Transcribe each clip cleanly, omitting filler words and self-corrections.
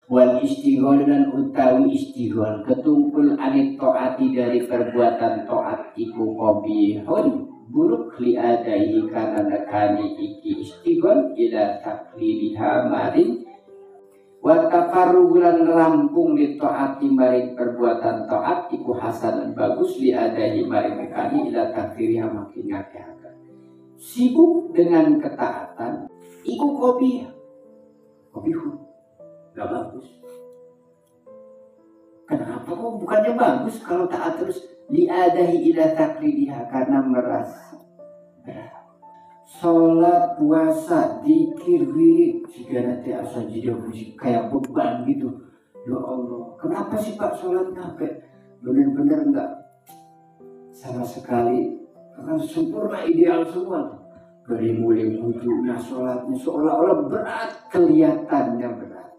Wal istighol dan utawi istighol ketumpul anit taati dari perbuatan taat iku qabihun buruk liadaihi kana nekani iki istighol ila takliliha maring wa tafarrugulan rampung li taati maring perbuatan taat iku hasan bagus liadaihi maring nekani ila takliliha makin ngakeh. Sibuk dengan ketaatan iku qabihun gak bagus. Kenapa kok bukannya bagus kalau taat terus liadahi ila taklidiha karena merasa sholat, puasa, dzikir, wirid segala teh asa jadi kayak beban gitu. Ya Allah, kenapa sih Pak sholat sampai benar-benar enggak sama sekali karena sempurna ideal semua. Dari mulai wudhunya, sholatnya seolah-olah berat, kelihatannya berat.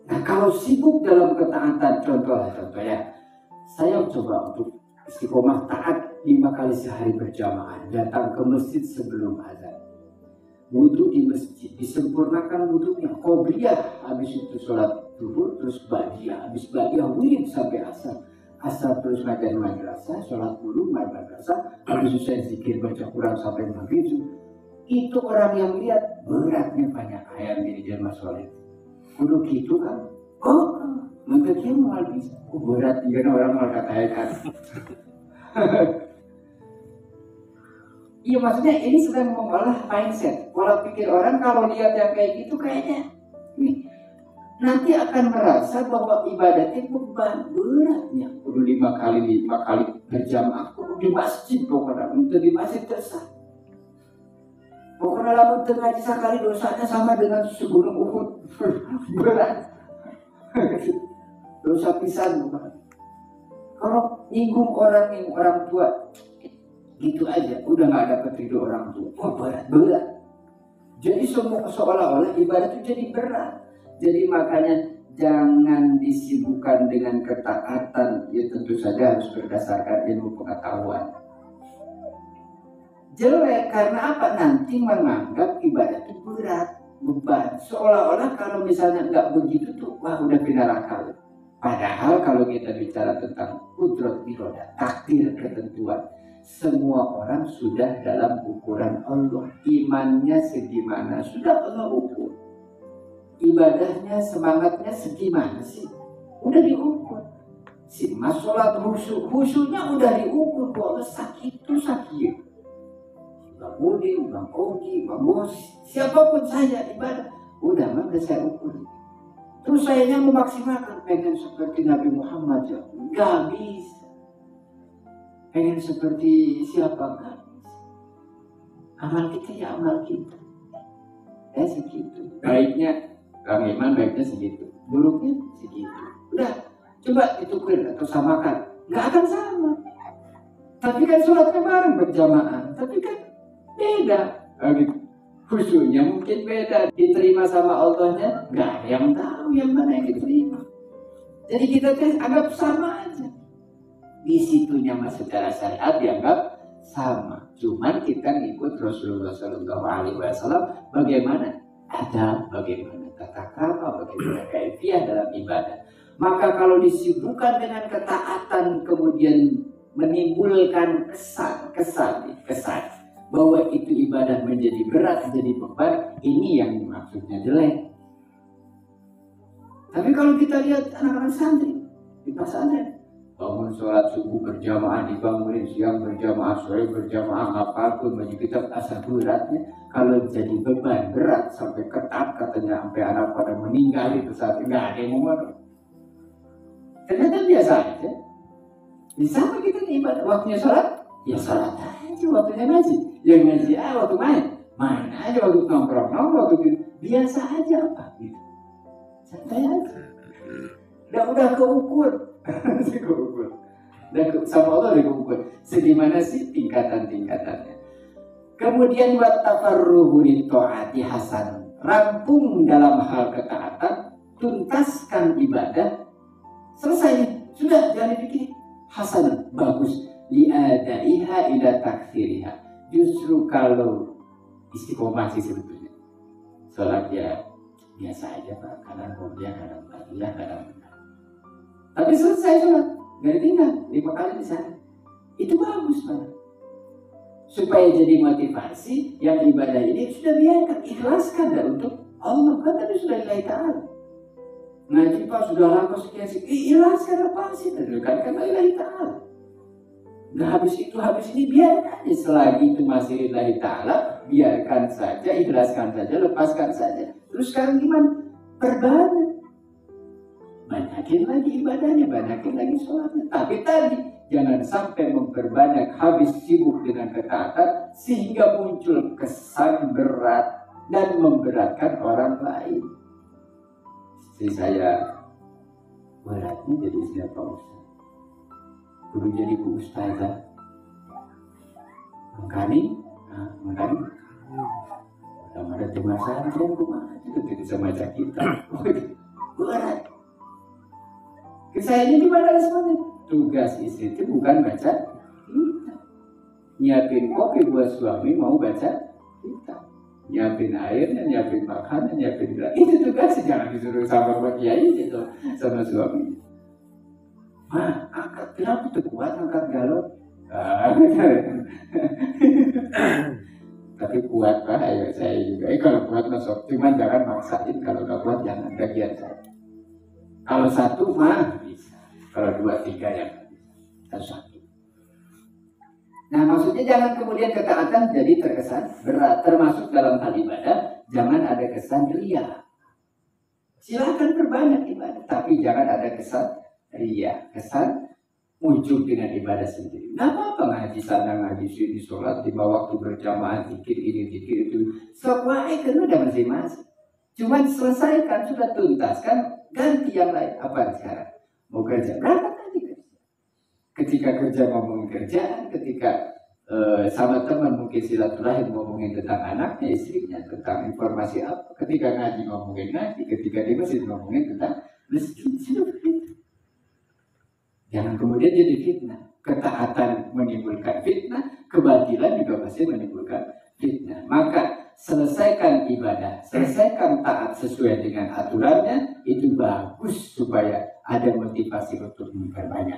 Nah kalau sibuk dalam ketaatan, contoh ya, saya coba untuk istiqomah taat 5 kali sehari berjamaah, datang ke masjid sebelum azan, wudhu di masjid, disempurnakan wudhunya, qobliyah, habis itu sholat zuhur, terus ba'diyah, habis ba'diyah wirid sampai asar terus ngajar madrasah, sholat dulu madrasah, habis itu zikir baca Quran sampai maghrib. Itu orang yang lihat beratnya banyak ayam di jamaah sholat. Kudu gitu kan? Oh, maka dia mau bisa. Berat juga orang mau katakan. Iya maksudnya ini sedang mengolah mindset. Pola pikir orang kalau lihat yang kayak gitu kayaknya nanti akan merasa bahwa ibadah itu beban beratnya. Kudu 5 kali berjamaah. Kudu di masjid pokoknya. Untuk di masjid tersah. Pokoknya lamun tengah sekali dosanya sama dengan segunung Uhud. Berat. Dosa pisan bukan. Kalau nyinggung orang tua gitu aja udah nggak dapat ridho orang tua. Oh berat. Jadi semua seolah-olah ibadah itu jadi berat. Jadi makanya jangan disibukkan dengan ketaatan. Ya tentu saja harus berdasarkan ilmu pengetahuan. Jelek karena apa? Nanti menganggap ibadah itu berat, beban. Seolah-olah kalau misalnya nggak begitu tuh, wah udah kena neraka. Padahal kalau kita bicara tentang qudrat irodah, takdir ketentuan, semua orang sudah dalam ukuran Allah. Imannya segimana sudah Allah ukur. Ibadahnya, semangatnya segimana sih? Udah diukur. Si mas sholat khusyuknya udah diukur. Bahwa sakit itu sakit. Bang Udin, Bang Ogi, Bang Bos, siapapun saya ibadah, udah saya ukur. Terus sayanya memaksimalkan, pengen seperti Nabi Muhammad ya, nggak bisa. Pengen seperti siapa nggak bisa. Amal kita ya amal kita, ya segitu. Baiknya Kang Iman baiknya segitu, buruknya segitu. Udah, coba ditukar atau samakan, nggak akan sama. Tapi kan sholatnya bareng berjamaah, tapi kan beda, khusyuknya mungkin beda, diterima sama Allahnya nggak ada yang tahu yang mana yang diterima. Jadi kita anggap sama aja. Di situnya masih secara syariat dianggap sama. Cuman kita ngikut Rasulullah SAW bagaimana ada, bagaimana tata krama, bagaimana kaifiah dalam ibadah. Maka kalau disibukkan dengan ketaatan kemudian menimbulkan kesan bahwa itu ibadah menjadi berat, menjadi beban, ini yang maksudnya jelek. Tapi kalau kita lihat anak-anak santri di pesantren, bangun sholat subuh berjamaah, dibangunin siang berjamaah, sore berjamaah, apapun baju kitab asal beratnya. Kalau jadi beban berat sampai ketat katanya sampai anak pada meninggal itu saat nggak ada yang mau. Ternyata biasa aja. Di sama kita nih ibadah waktunya sholat, ya sholat aja waktunya ngaji. Yang ngaji waktu main aja waktu nongkrong waktu biasa aja apa gitu. Santai aja. Udah keukur. Dan sama Allah udah keukur. Segimana sih tingkatan-tingkatannya. Kemudian wa tafarruhu li taati hasan. Rampung dalam hal ketaatan, tuntaskan ibadah, selesai. Sudah jangan dipikir. Hasan bagus. Li'adaiha ila takfiriha. Justru kalau istiqomah sih sebetulnya sholat ya biasa aja Pak, kadang dia kadang ya kadang. Tapi selesai sholat, nggak ditinggal 5 kali di sana. Itu bagus Pak. Supaya jadi motivasi, yang ibadah ini sudah biarkan, ikhlaskan dah untuk Allah, kan tadi sudah lillahi ta'ala. Ngaji Pak sudah lama sekian, ikhlaskan apa sih? Kan lillahi ta'ala. Nah habis ini biarkan aja, selagi itu masih lillahi ta'ala, biarkan saja, ikhlaskan saja, lepaskan saja. Terus sekarang gimana? Perbanyak. Banyakin lagi ibadahnya, banyakin lagi sholatnya. Tapi tadi, jangan sampai memperbanyak, habis sibuk dengan ketaatan, sehingga muncul kesan berat dan memberatkan orang lain. Istri saya, beratnya jadi siapa Ustaz? Guru jadi Bu Ustazah. Makanya ada cuma saya yang rumah itu bisa baca kita. Berat. Saya ini gimana semuanya? Tugas istri itu bukan baca kita. Nyiapin kopi buat suami mau baca kita. Nyiapin air, nyiapin makanan, nyiapin gerak. Itu tugasnya, jangan disuruh sama Pak Kiai gitu sama suami. Angkat kenapa tuh kuat angkat galon? Tapi kuat Pak, ayo saya juga. Kalau kuat masuk, cuman jangan maksain. Kalau nggak kuat jangan bagian saya. Kalau 1 mah bisa. Kalau 2, 3 ya harus 1. Nah maksudnya jangan kemudian ketaatan jadi terkesan berat. Termasuk dalam hal ibadah, jangan ada kesan ria. Silakan perbanyak ibadah, tapi jangan ada kesan ria, kesan ujub dengan ibadah sendiri. Nah apa ngaji sana ngaji sini, sholat 5 waktu berjamaah, zikir ini zikir itu, sok wae kan udah masing-masing. Cuman selesaikan, sudah tuntaskan, ganti yang lain. Apa sekarang? Mau kerja berapa tadi kerja? Ketika kerja ngomongin kerjaan, ketika sama teman mungkin silaturahim ngomongin tentang anaknya, istrinya, tentang informasi apa. Ketika ngaji ngomongin ngaji, ketika di masjid ngomongin tentang masjid. Jangan kemudian jadi fitnah. Ketaatan menimbulkan fitnah, kebatilan juga pasti menimbulkan fitnah. Maka selesaikan ibadah, selesaikan taat sesuai dengan aturannya, itu bagus supaya ada motivasi untuk memperbanyak.